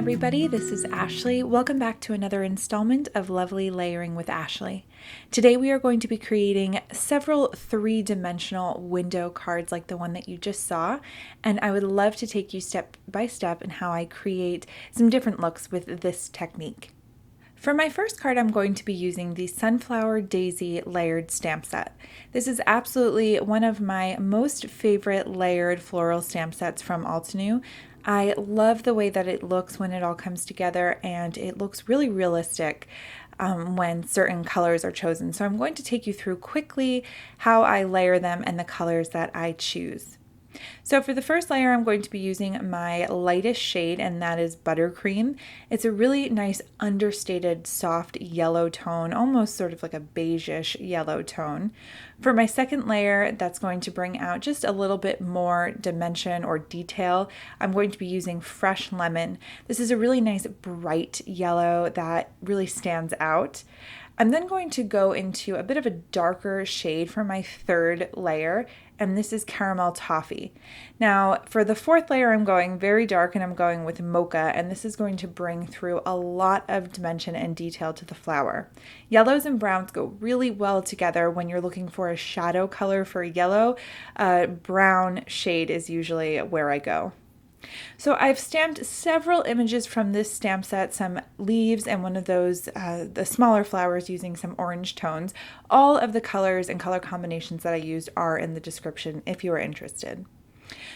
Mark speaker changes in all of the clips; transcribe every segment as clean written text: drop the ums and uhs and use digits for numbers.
Speaker 1: everybody, this is Ashley. Welcome back to another installment of Lovely Layering with Ashley. Today we are going to be creating several three-dimensional window cards like the one that you just saw, and I would love to take you step by step in how I create some different looks with this technique. For my first card, I'm going to be using the Sunflower Daisy layered stamp set. This is absolutely one of my most favorite layered floral stamp sets from Altenew. I love the way that it looks when it all comes together, and it looks really realistic when certain colors are chosen. So I'm going to take you through quickly how I layer them and the colors that I choose. So for the first layer, I'm going to be using my lightest shade, and that is Buttercream. It's a really nice understated soft yellow tone, almost sort of like a beige-ish yellow tone. For my second layer, that's going to bring out just a little bit more dimension or detail. I'm going to be using Fresh Lemon. This is a really nice bright yellow that really stands out. I'm then going to go into a bit of a darker shade for my third layer, and this is Caramel Toffee. Now, for the fourth layer, I'm going very dark, and I'm going with Mocha, and this is going to bring through a lot of dimension and detail to the flower. Yellows and browns go really well together when you're looking for a shadow color for a yellow. Brown shade is usually where I go. So I've stamped several images from this stamp set, some leaves and one of those, the smaller flowers using some orange tones. All of the colors and color combinations that I used are in the description if you are interested.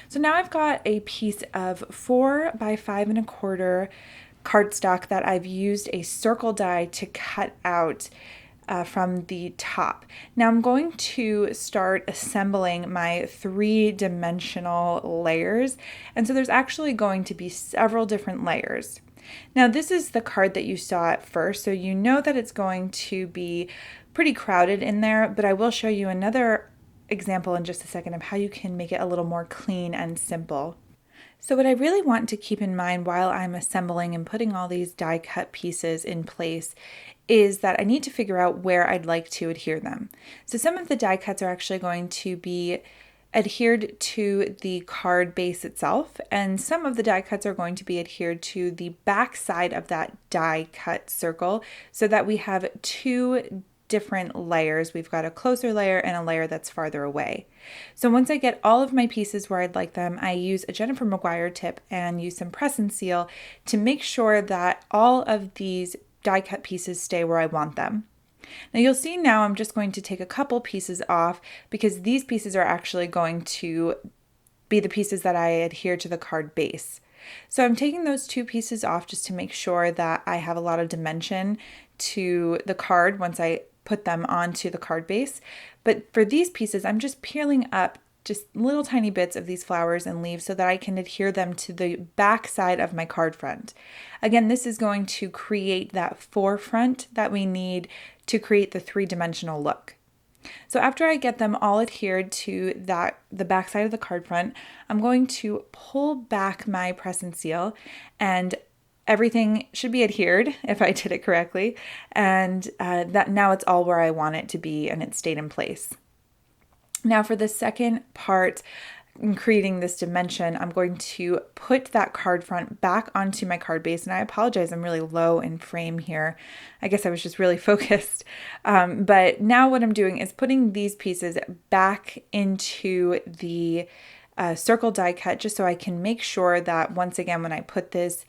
Speaker 1: So now I've got a piece of 4 by 5 1/4 cardstock that I've used a circle die to cut out from the top. Now I'm going to start assembling my three-dimensional layers, and so there's actually going to be several different layers. Now this is the card that you saw at first, so you know that it's going to be pretty crowded in there, but I will show you another example in just a second of how you can make it a little more clean and simple. So what I really want to keep in mind while I'm assembling and putting all these die cut pieces in place is that I need to figure out where I'd like to adhere them. So some of the die cuts are actually going to be adhered to the card base itself, and some of the die cuts are going to be adhered to the back side of that die cut circle, so that we have two different layers. We've got a closer layer and a layer that's farther away. So once I get all of my pieces where I'd like them, I use a Jennifer Maguire tip and use some press and seal to make sure that all of these die cut pieces stay where I want them. Now you'll see now I'm just going to take a couple pieces off because these pieces are actually going to be the pieces that I adhere to the card base. So I'm taking those two pieces off just to make sure that I have a lot of dimension to the card once I put them onto the card base. But for these pieces, I'm just peeling up just little tiny bits of these flowers and leaves so that I can adhere them to the back side of my card front. Again, this is going to create that forefront that we need to create the three-dimensional look. So after I get them all adhered to the back side of the card front, I'm going to pull back my press and seal, and everything should be adhered if I did it correctly, and that now it's all where I want it to be and it stayed in place. Now for the second part, in creating this dimension, I'm going to put that card front back onto my card base, and I apologize, I'm really low in frame here. I guess I was just really focused. But now what I'm doing is putting these pieces back into the circle die cut, just so I can make sure that once again, when I put this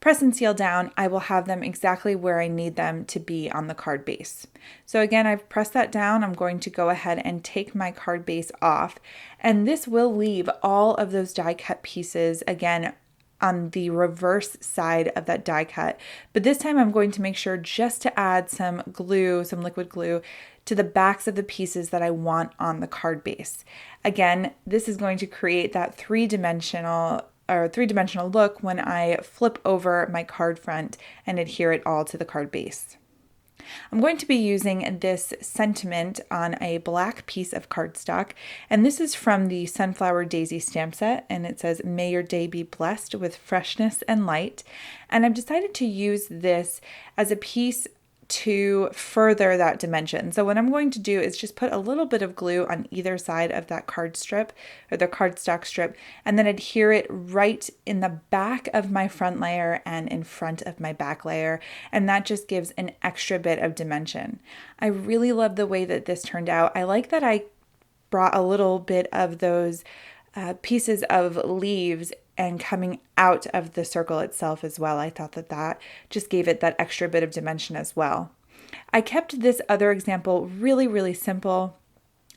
Speaker 1: press and seal down, I will have them exactly where I need them to be on the card base. So again, I've pressed that down. I'm going to go ahead and take my card base off, and this will leave all of those die cut pieces again on the reverse side of that die cut. But this time I'm going to make sure just to add some glue, some liquid glue, to the backs of the pieces that I want on the card base. Again, this is going to create that three-dimensional look when I flip over my card front and adhere it all to the card base. I'm going to be using this sentiment on a black piece of cardstock, and this is from the Sunflower Daisy stamp set, and it says, "May your day be blessed with freshness and light." And I've decided to use this as a piece to further that dimension. So what I'm going to do is just put a little bit of glue on either side of that card strip or the cardstock strip, and then adhere it right in the back of my front layer and in front of my back layer. And that just gives an extra bit of dimension. I really love the way that this turned out. I like that I brought a little bit of those pieces of leaves and coming out of the circle itself as well. I thought that that just gave it that extra bit of dimension as well. I kept this other example really, really simple.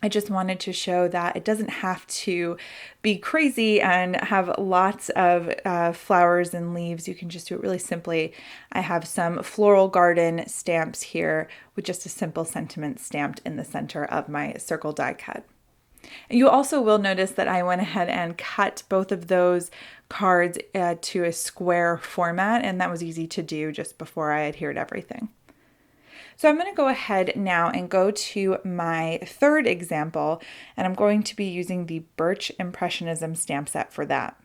Speaker 1: I just wanted to show that it doesn't have to be crazy and have lots of flowers and leaves. You can just do it really simply. I have some floral garden stamps here with just a simple sentiment stamped in the center of my circle die cut. You also will notice that I went ahead and cut both of those cards to a square format, and that was easy to do just before I adhered everything. So I'm going to go ahead now and go to my third example, and I'm going to be using the Birch Impressionism stamp set for that.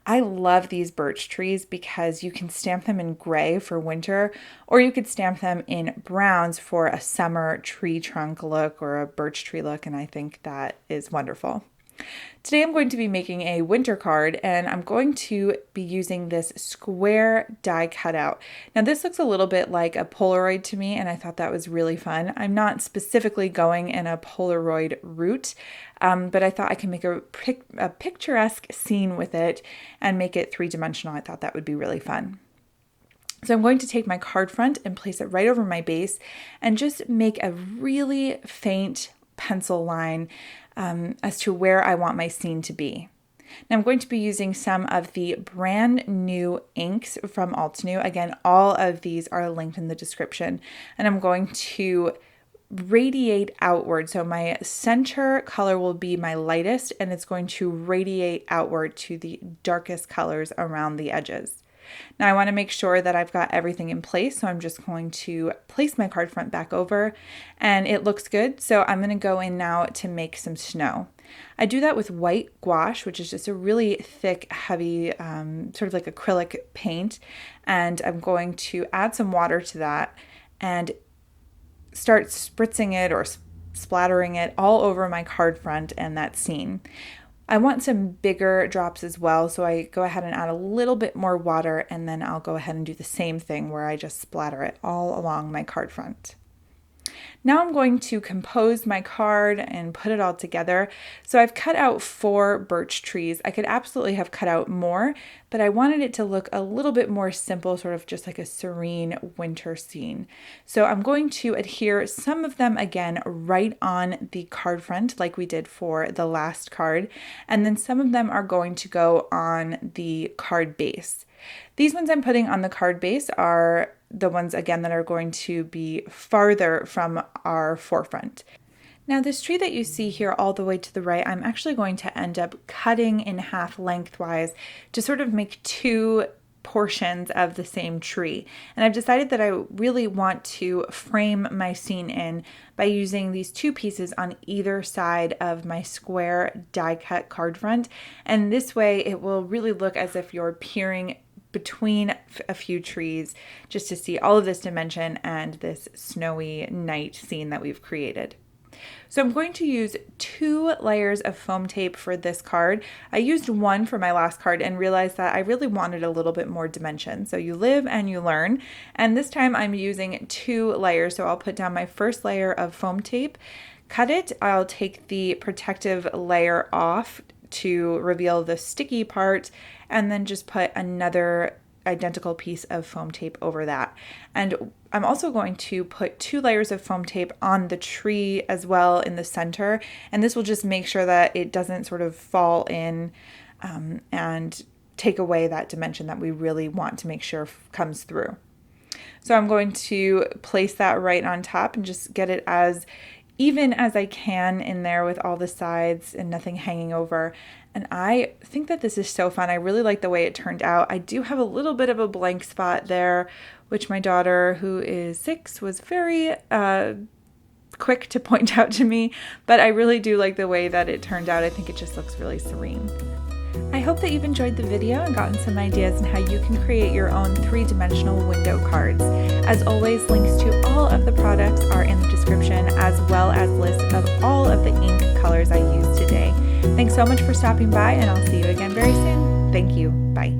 Speaker 1: I love these birch trees because you can stamp them in gray for winter, or you could stamp them in browns for a summer tree trunk look or a birch tree look, and I think that is wonderful. Today I'm going to be making a winter card, and I'm going to be using this square die cutout. Now this looks a little bit like a Polaroid to me, and I thought that was really fun. I'm not specifically going in a Polaroid route, but I thought I can make a picturesque scene with it and make it three-dimensional. I thought that would be really fun. So I'm going to take my card front and place it right over my base and just make a really faint pencil line as to where I want my scene to be. Now I'm going to be using some of the brand new inks from Altenew. Again, all of these are linked in the description, and I'm going to radiate outward. So my center color will be my lightest, and it's going to radiate outward to the darkest colors around the edges. Now I want to make sure that I've got everything in place, so I'm just going to place my card front back over, and it looks good. So I'm going to go in now to make some snow. I do that with white gouache, which is just a really thick, heavy, sort of like acrylic paint, and I'm going to add some water to that and start spritzing it or splattering it all over my card front and that scene. I want some bigger drops as well, so I go ahead and add a little bit more water, and then I'll go ahead and do the same thing where I just splatter it all along my card front. Now I'm going to compose my card and put it all together. So I've cut out 4 birch trees. I could absolutely have cut out more, but I wanted it to look a little bit more simple, sort of just like a serene winter scene. So I'm going to adhere some of them again right on the card front like we did for the last card, and then some of them are going to go on the card base. These ones I'm putting on the card base are the ones again that are going to be farther from our forefront. Now this tree that you see here all the way to the right, I'm actually going to end up cutting in half lengthwise to sort of make 2 portions of the same tree. And I've decided that I really want to frame my scene in by using these 2 pieces on either side of my square die cut card front. And this way it will really look as if you're peering between a few trees just to see all of this dimension and this snowy night scene that we've created. So I'm going to use 2 layers of foam tape for this card. I used 1 for my last card and realized that I really wanted a little bit more dimension. So you live and you learn. And this time I'm using 2 layers. So I'll put down my first layer of foam tape, cut it. I'll take the protective layer off to reveal the sticky part, and then just put another identical piece of foam tape over that. And I'm also going to put 2 layers of foam tape on the tree as well in the center, and this will just make sure that it doesn't sort of fall in and take away that dimension that we really want to make sure comes through. So I'm going to place that right on top and just get it as even as I can in there with all the sides and nothing hanging over. And I think that this is so fun. I really like the way it turned out. I do have a little bit of a blank spot there, which my daughter, who is 6, was very quick to point out to me, but I really do like the way that it turned out. I think it just looks really serene. I I hope that you've enjoyed the video and gotten some ideas on how you can create your own three-dimensional window cards. As always, links to all of the products are in the description, as well as lists of all of the ink colors I used today. Thanks so much for stopping by, and I'll see you again very soon. Thank you. Bye.